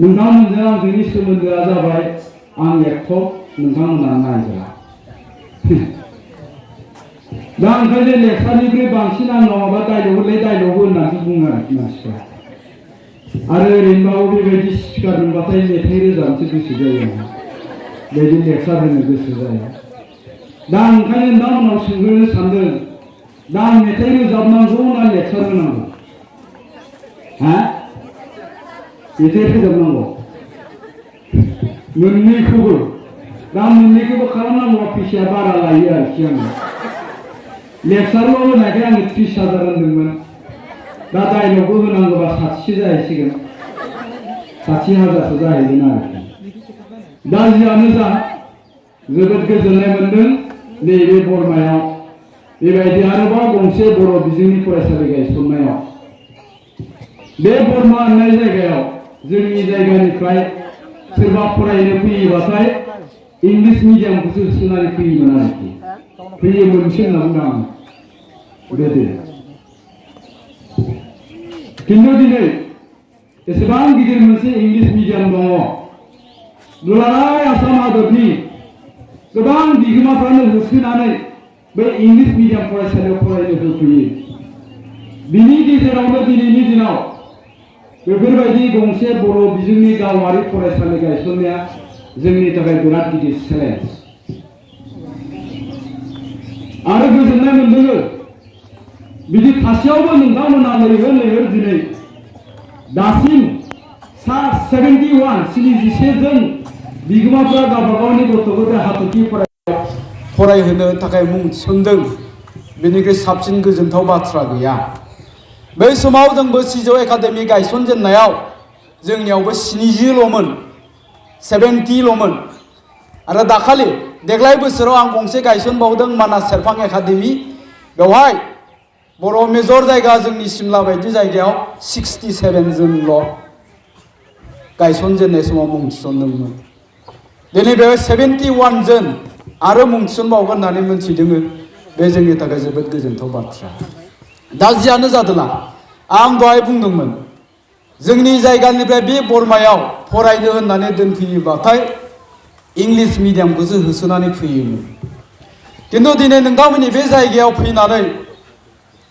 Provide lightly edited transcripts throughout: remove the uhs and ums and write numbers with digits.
नोंथांमोनजों आंजोंनि सोमोन्दोआ जाबाय आं एकटक नोंथांमोना नायग्रा दा ओंखायनो लेखानिख्रुइ बांसिन आंनाव माबा डायलगलै डायलग होननानै बुङो आरोखि मानसिफ्रा आरो ओरैनोबाबो बेबायदि स्पिकार मोनबाथाय मेथाइ रोजाबनोसो गोसो जायो आंहा बेबायदि लेक्सार होनो गोसो जाया दा ओंखायनो नोंथांमोनाव सोंग्रोनो सानदों दा मेथाइ रोजाबनांगौ ना लेक्सार होनांगौ हा मेथाइ रोजाबनांगौ मोननैखौबो दा मोननैखौबो खालामनांगौबा फैसाया बारा लायो आरोखि आङो लेक्सारल' होनायखाय आङो 30,000 होनदोंमोन दा डायलगबो होनांगौबा 60 जाहैसिगोन 60,000सो जाहैगोन आरोखि दा जियानो जा जोबोद गोजोननाय मोन्दों नैबे बरमायाव बेबायदि आरोबाव गंसे बर' बिजोंनि फरायसालि गायसननायाव बे बरमा होननाय जायगायाव जोंनि जायगानिफ्राय सोरबा फरायनो फैयोबाथाय इंलिश मिडियामखौसो सोनानै फैयोमोन आरोखि फैयोमोनसो होनना बुंदों आं गोदो खिन्थु दिनै एसेबां गिदिर मोनसे इंलिश मिडियाम दङ दुलाराय आसाम हादरनि गोबां बिगोमाफ्रानो होसोनानै बे इंलिश मिडियाम फरायसालियाव फरायनो होफैयो बिनि गेजेरावनो दिनैनि दिनाव बेफोरबायदि गंसे बर' बिजोंनि गावारि फरायसालि गायसननाया जोंनि थाखाय बिराद गिदिर चेलेन्ज आरो गोजोननाय मोनदों बिदि थासेयावबो नोंथांमोना लैहोर दिनै दासिम 71 जन बिगोमाफ्रा गावबा गावनि गथ'फोरखौ हाथरखि फरायहोनो थाखाय मुं थिसनदों बेनिख्रुइ साबसिन गोजोनथाव बाथ्रा गैया बै समाव जोंबो सिजौ एकाडेमि गायसनजेननायाव जोंनियावबो 70ल'मोन आरो दाखालि देग्लाय बोसोराव आं गंसे गायसनबावदों मानास सेरफां एकाडेमि बेवहाय बर' मेजर जायगा जोंनि सिमला बायदि जायगायाव 67 जनल' गायसनजेननाय समाव मुं थिसनदोंमोन दिनै बेवहाय 71 जन आरो मुं थिसनबावगोन होननानै मोनथिदों बे जोंनि थाखाय जोबोद गोजोनथाव बाथ्रा दा जियानो जादोला आं दहाय बुंदोंमोन जोंनि जायगानिफ्राय बे बरमायाव फरायनो होननानै दोनफैयोबाथाय इंलिश मिडियामखौसो होसोनानै फैयोमोन खिन्थु दिनै नोंथांमोननि बे जायगायाव फैनानै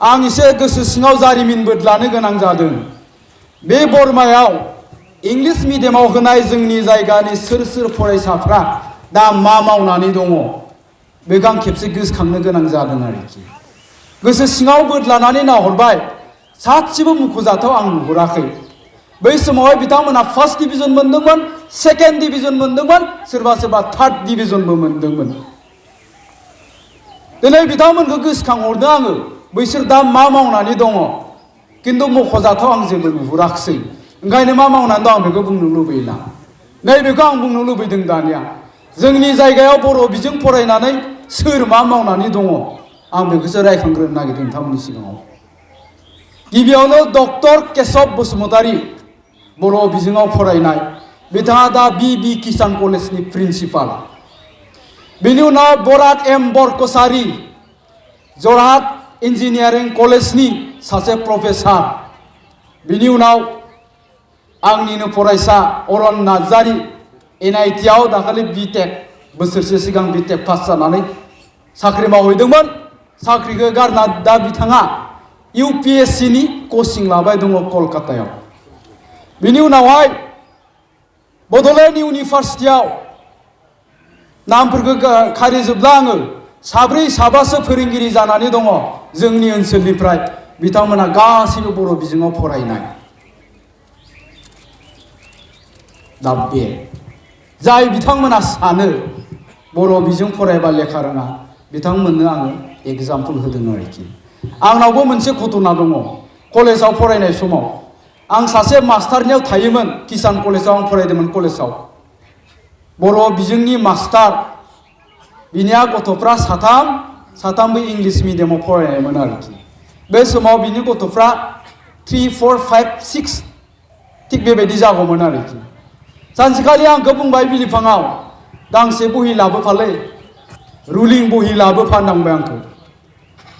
आं एसे गोसो सिङाव जारिमिन बोदलानो गोनां जादों बे बरमायाव इंलिश मिडियामाव होनाय जोंनि जायगानि सोर फरायसाफ्रा दा मा मावनानै दङ बेखौ आं खेबसे गोसोखांनो गोनां जादों आरोखि गोसो सिङाव बोदलानानै नाहरबाय सासेबो मुख'जाथाव आं नुहुराखै बै समावहाय बिथांमोना फार्स्ट डिभिजन मोनदोंमोन सेकेन्ड डिभिजन मोनदोंमोन सोरबा थार्ड डिभिजनबो मोनदोंमोन दिनै बिथांमोनखौ गोसोखांहरदों आङो बैसोर दा मा मावनानै दङ खिन्थु मख'जाथाव आं जेबो नुहुराखिसै ओंखायनो मा मावनानै दं आं बेखौ बुंनो लुबैला नैबेखौ आं बुंनो लुबैदों दानिया जोंनि जायगायाव बर' बिजों फरायनानै सोर मा मावनानै दङ आं बेखौसो रायखांग्रोनो नागिरदों नोंथांमोननि सिगाङाव गिबियावनो डक्टर केशव बसुमतारी बर' बिजोङाव फरायनाय बिथाङा दा बि किसान कलेजनि प्रिन्सिपाल बेनि उनाव बराद एम बरकसारि जरहाट इन्जिनियारिं कलेजनि सासे प्रफेसार बिनि उनाव आंनिनो फरायसा अरन नार्जारि NIT आव दाखालि बिटेक बोसोरसे सिगां बिटेक पास जानानै साख्रि मावहैदोंमोन साख्रिखौ गारना दा बिथाङा UPSC नि कचिं लाबाय दङ कलकातायाव बिनि उनावहाय बड'लेण्ड इउनिभार्सिटियाव नामफोरखौ खारिजोबला आङो साबासो फोरोंगिरि जानानै दङ जोंनि ओनसोलनिफ्राय बिथांमोना गासैबो बर' बिजोङाव फरायनाय दा बे जाय बिथांमोना सानो बर' बिजों फरायबा लेखा रोङा बिथांमोननो आङो एग्जाम्पल होदों आरोखि आंनावबो मोनसे घटना दङ कलेजाव फरायनाय समाव आं सासे मास्टारनियाव थायोमोन किसान कलेजाव आं फरायदोंमोन कलेजाव बर' बिजोंनि मास्टार बिनिया गथ'फ्रा साथामबो इंलिश मिडियामाव फरायनायमोन आरोखि बे समाव बिनि गथ'फ्रा 3, 4, 5, 6 थिग बेबायदि जागौमोन आरोखि सानसेखालि आंखौ बुंबाय बिलिफाङाव गांसे बहि लाबोफालै रुलिं बहि लाबोफा होनबाय आंखौ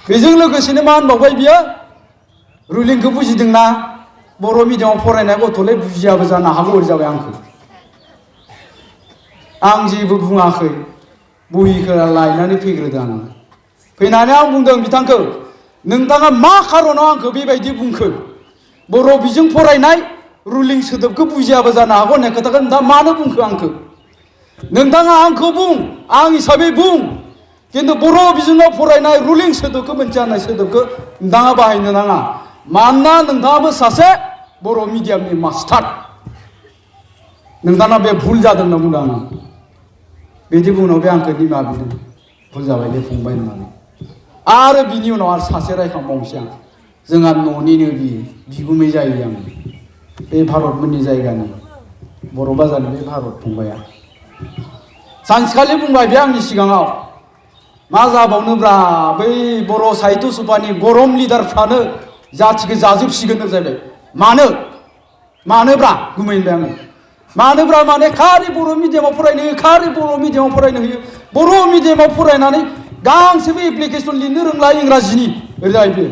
बेजों लोगोसेनो मा होनबावबाय बियो रुलिंखौ बुजिदोंना बर' मिडियामाव फरायनाय गथ'लाय बुजियाबो जानो हागौ ओरै जाबाय आंखौ आं जेबो बुङाखै बहिखौ लायनानै फैग्रोदों आङो फैनानै आं बुंदों बिथांखौ नोंथाङा मा खारनाव आंखौ बेबायदि बुंखो बर' बिजों फरायनाय रुलिं सोदोबखौ बुजियाबो जानो हागौ होननाय खोथाखौ नोंथाङा मानो बुंखो आंखौ नोंथाङा आंखौ बुं आं हिसाबै बुं खिन्थु बर' बिजोङाव फरायनाय रुलिं सोदोबखौ मोनथिया होननाय सोदोबखौ नोंथाङा बाहायनो नाङा मानोना नोंथाङाबो सासे बर' मिडियामनि मास्टार नोंथाङा बे भुल जादों होनना बुंदों आङो बिदि बुंनाव बे आंखौ निमाहा बिदों भुल जाबायलै फंबाय होननानै आरो बिनि उनाव आरो सासे रायखांबावनोसै आं जोंहा न'निनो बिगुमै जायो आं बे भारतमोननि जायगानि बर' बाजारनि बे भारत फंबाया सानसेखालि बुंबाय बे आंनि सिगाङाव मा जाबावनोब्रा बै बर' साहित्य सभानि गरम लिडारफ्रानो जाथिखौ जाजोबसिगोन जाहैबाय मानोब्रा गुमै होनबाय आङो मानोब्रा माने खालि बर' मिडियामाव फरायनो होयो खालि बर' मिडियामाव फरायनो होयो बर' मिडियामाव फरायनानै गांसेबो एप्लिकेसन लिरनो रोंला इंराजिनि ओरै जाहैबाय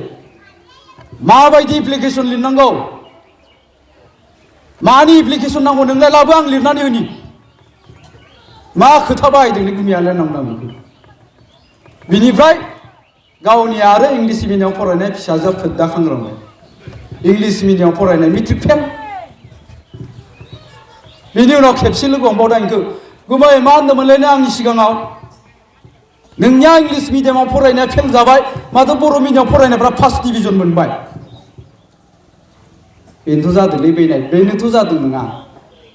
माबायदि एप्लिकेसन लिरनांगौ मानि एप्लिकेसन नांगौ नोंलाय लाबो आं लिरनानै होनि मा खोथा बाहायदोंलै गुमियालाय नांगौ बेखौ बिनिफ्राय गावनि आरो इंलिस मिडियामाव फरायनाय फिसाजोआ फोद्दाखांलांबाय इंलिस मिडियामाव फरायनाय मेट्रिक फेल बिनि उनाव खेबसे लोगो हमबावदों आंखौ गुमै मा होनदोंमोनलायनो आंनि सिगाङाव नोंनिया इंलिस मिडियामाव फरायनाया फेल जाबाय माथो बर' मिडियामाव फरायनायफ्रा फार्स्ट डिभिजन मोनबाय बेनोथ' जादोंलै बेनोथ' जादों नङा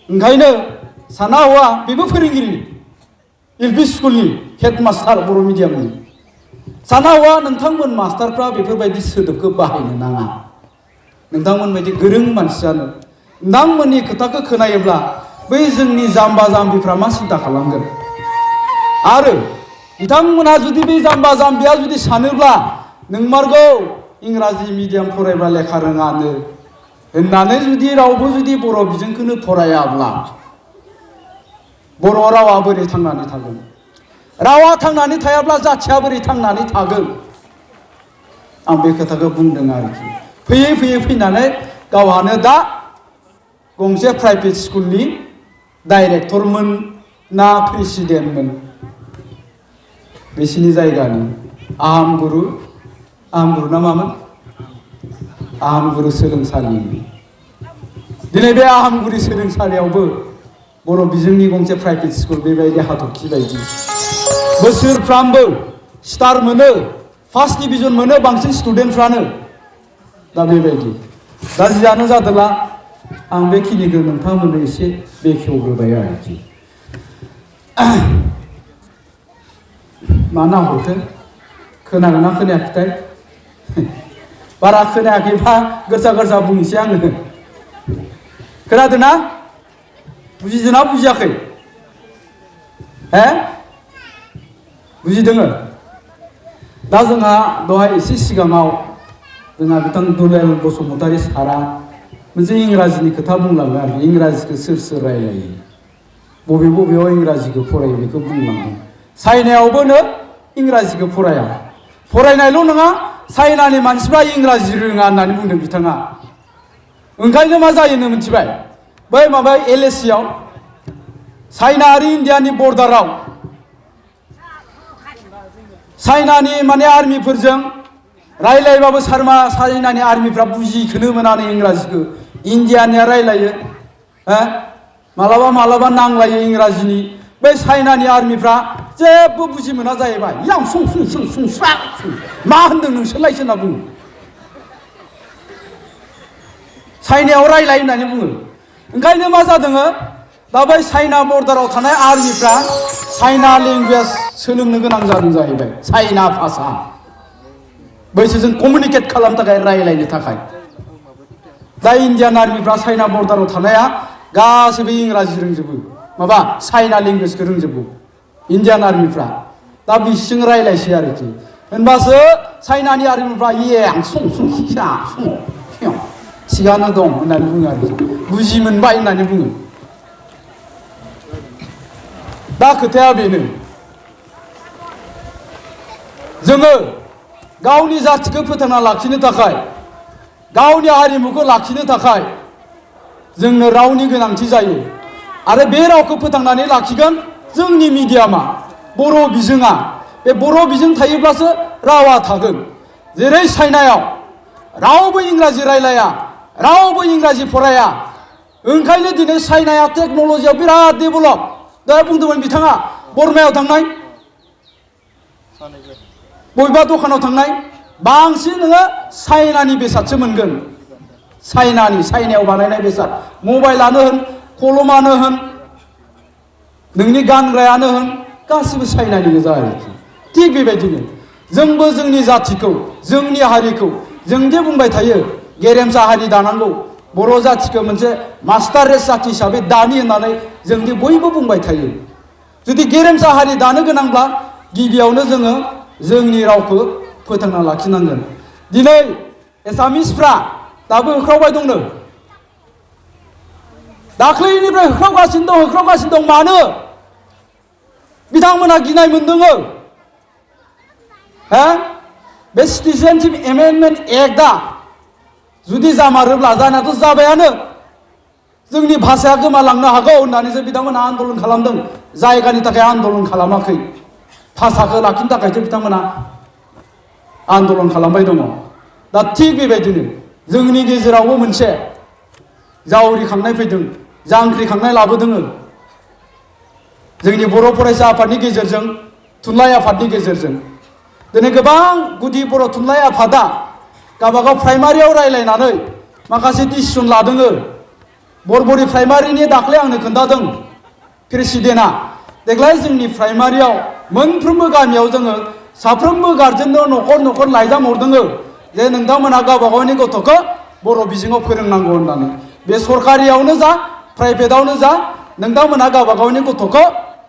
ओंखायनो साना हौवा बेबो फोरोंगिरि एलपि स्कुलनि हेडमास्टार बर' मिडियामनि साना हौवा नोंथांमोन मास्टारफ्रा बेफोरबायदि सोदोबखौ बाहायनो नाङा नोंथांमोन बायदि गोरों मानसियानो नोंथांमोननि खोथाखौ खोनायोब्ला बै जोंनि जाम्बा जाम्बिफ्रा मा सिन्था खालामगोन आरो बिथांमोनहा जुदि बै जाम्बा जाम्बिया जुदि सानोब्ला नोंमारगौ इंराजि मिडियाम फरायब्ला लेखा रोङानो होननानै जुदि रावबो जुदि बर' बिजोंखौनो फरायाब्ला बर' रावा बोरै थांनानै थागोन रावा थांनानै थायाब्ला जाथिया बोरै थांनानै थागोन आं बे खोथाखौ बुंदों आरोखि फैयै फैयै फैनानै गावहानो दा गंसे प्राइभेट स्कुलनि डाइरेक्टरमोन ना प्रेसिडेन्टमोन बिसिनि जायगानि आहमगुरु ना मामोन आहमगुरु सोलोंसालिनि दिनै बे आहमगुरु सोलोंसालियावबो बर' बिजोंनि गंसे प्राइभेट स्कुल बेबायदि हाथरखि बायदि बोसोरफ्रामबो स्टार मोनो फार्स्ट डिभिजन मोनो बांसिन स्टुडेन्टफ्रानो दा बेबायदि दा जियानो जादोंला आं बेखिनिखौ नोंथांमोननो एसे बेखेवग्रोबाय आरोखि मा नाहरखो खोनागोन ना खोनायाखैथाय बारा खोनायाखैबा गोरजा बुंनोसै आङो खोनादों ना बुजिदोंना बुजियाखै बुजिदों दा जोंहा दहाय एसे सिगाङाव जोंहा बिथां दुलाल बसुमतारी सारा मोनसे इंराजिनि खोथा बुंलाङो आरो इंराजिखौ सोर रायलायो बबेयाव इंराजिखौ फरायो बेखौ बुंलांदों चाइनायावबो इंराजिखौ फरायनायल' नङा चाइनानि मानसिफ्रा इंराजि रोङा होननानै बुंदों बिथाङा ओंखायनो मा जायोनो मिथिबाय बै माबा एलएसियाव चाइना आरो इन्डियानि बर्डाराव चाइनानि माने आर्मिफोरजों रायलायबाबो चाइनानि आर्मिफ्रा बुजिखोनो मोनानो इंराजिखौ इन्डियानिया रायलायो मालाबा नांलायो इंराजिनि बै चाइनानि आर्मिफ्रा जेबो बुजि मोना जाहैबाय यां सुं स्रा मा होनदों नोंसोरलायसो होनना बुङो चाइनायाव रायलाय होननानै बुङो ओंखायनो मा जादों दा बै चाइना बर्डाराव थानाय आर्मिफ्रा चाइना लेंगुवेज सोलोंनो गोनां जादों जाहैबाय चाइना भाषा बैसोरजों कमिउनिकेट खालामनो थाखाय रायलायनो थाखाय दा इन्डियान आर्मिफ्रा चाइना बर्डाराव थानाया गासैबो इंराजि रोंजोबो माबा चाइना लेंगुवेजखौ रोंजोबो इन्डियान आर्मिफ्रा दा बिसोरजों रायलायसै आरोखि होनबासो चाइनानि आर्मिफ्रा थिगानो दं होननानै बुङो आरोखि बुजि मोनबाय होननानै बुङो दा खोथाया बेनो जोङो गावनि जाथिखौ फोथांना लाखिनो थाखाय गावनि हारिमुखौ लाखिनो थाखाय जोंनो रावनि गोनांथि जायो आरो बे रावखौ फोथांनानै लाखिगोन जोंनि मिडियामा बर' बिजोङा बे बर' बिजों थायोब्लासो रावा थागोन जेरै चाइनायाव रावबो इंराजि रायलाया रावबो इंराजि फराया ओंखायनो दिनै चाइनाया टेक्न'लजियाव बिराद डेभेलप दा बुंदोंमोन बिथाङा बर्मायाव थांनाय बबेबा दखानाव थांनाय बांसिन नोङो चाइनानि बेसादसो मोनगोन चाइनायाव बानायनाय बेसाद मबाइलानो होन कलमानो होन नोंनि गानग्रायानो होन गासिबो चाइनानि गोजा आरोखि थिग बेबायदिनो जोंबो जोंनि जाथिखौ जोंनि हारिखौ जों जे बुंबाय थायो गेरेमसा हारि दानांगौ बर' जाथिखौ मोनसे मास्टार रेस जाथि हिसाबै दानि होननानै जों दि बयबो बुंबाय थायो जुदि गेरेमसा हारि दानो गोनांब्ला गिबियावनो जोङो जोंनि रावखौ फोथांना लाखिनांगोन दिनै एसामिसफ्रा दाबो होख्रावबाय दंनो दाख्लैनिफ्राय होख्रावगासिनो दं मानो बिथांमोना गिनाय मोनदों बे सिटिजेनशिप एमेन्डमेन्ट एक्टआ जुदि जामारोब्ला जानायाथ' जाबायानो जोंनि भाषाया गोमालांनो हागौ होननानैसो बिथांमोना आन्दलन खालामदों जायगानि थाखाय आन्दलन खालामाखै भाषाखौ लाखिनो थाखायसो बिथांमोना आन्दलन खालामबाय दङ दा थिग बेबायदिनो जोंनि गेजेरावबो मोनसे जावरिखांनाय फैदों जांख्रिखांनाय लाबोदों जोंनि बर' फरायसा आफादनि गेजेरजों थुनलाइ आफादनि गेजेरजों दिनै गोबां गुदि बर' थुनलाइ आफादा गावबागाव प्राइमारियाव रायलायनानै माखासे डिसिसन लादों बरबरि प्राइमारिनि दाख्लै आंनो खोन्थादों प्रेसिडेन्टआ देग्लाय जोंनि प्राइमारियाव मोनफ्रोमबो गामियाव जोङो साफ्रोमबो गार्जेननो न'खर लाइजाम हरदों जे नोंथांमोना गावबागावनि गथ'खौ बर' बिजोङाव फोरोंनांगौ होननानै बे सरकारियावनो जा प्राइभेटआवनो जा नोंथांमोना गावबागावनि गथ'खौ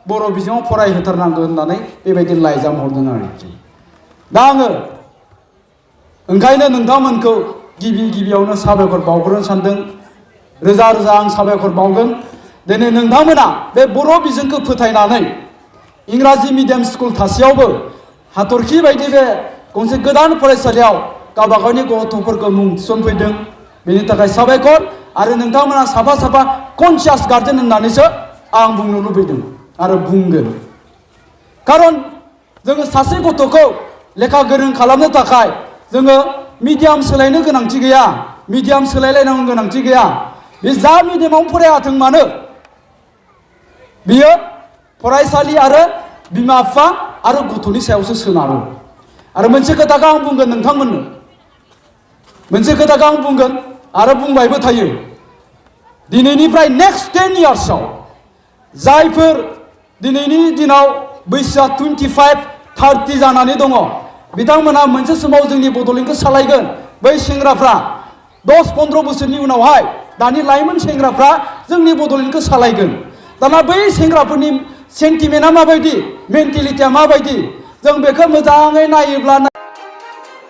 बर' बिजोङाव फरायहोथारनांगौ होननानै बेबायदि लाइजाम हरदों आरोखि दा आङो ओंखायनो नोंथांमोनखौ गिबियावनो साबायखर बावग्रोनो सानदों रोजा रोजा आं साबायखर बावगोन दिनै नोंथांमोना बे बर' बिजोंखौ फोथायनानै इंराजि मिडियाम स्कुल थासेयावबो हाथरखि बायदि बे गंसे गोदान फरायसालियाव गावबागावनि गथ'फोरखौ मुं थिसनफैदों बेनि थाखाय साबायखर आरो नोंथांमोना साफा कनसियास गार्जेन होननानैसो आं बुंनो लुबैदों आरो बुंगोन खारन जोङो सासे गथ'खौ लेखा गोरों खालामनो थाखाय जोङो मिडियाम सोलायनो गोनांथि गैया मिडियाम सोलायलायनांगौ गोनांथि गैया बे जा मिडियामावनो फरायाथों मानो बियो फरायसालि आरो बिमा बिफा आरो गथ'नि सायावसो सोनारो आरो मोनसे खोथाखौ आं बुंगोन नोंथांमोननो मोनसे खोथाखौ आं बुंगोन आरो बुंबायबो थायो दिनैनिफ्राय नेक्स्ट 10 इयार्सआव जायफोर दिनैनि दिनाव बैसोआ 25-30 जानानै दङ बिथांमोना मोनसे समाव जोंनि बड'लेण्डखौ सालायगोन बै सेंग्राफ्रा 10-15 बोसोरनि उनावहाय दानि लाइमोन सेंग्राफ्रा जोंनि बड'लेण्डखौ सालायगोन दाना बै सेंग्राफोरनि सेन्टिमेन्टआ माबायदि मेन्टेलिटिया माबायदि जों बेखौ मोजाङै नायोब्ला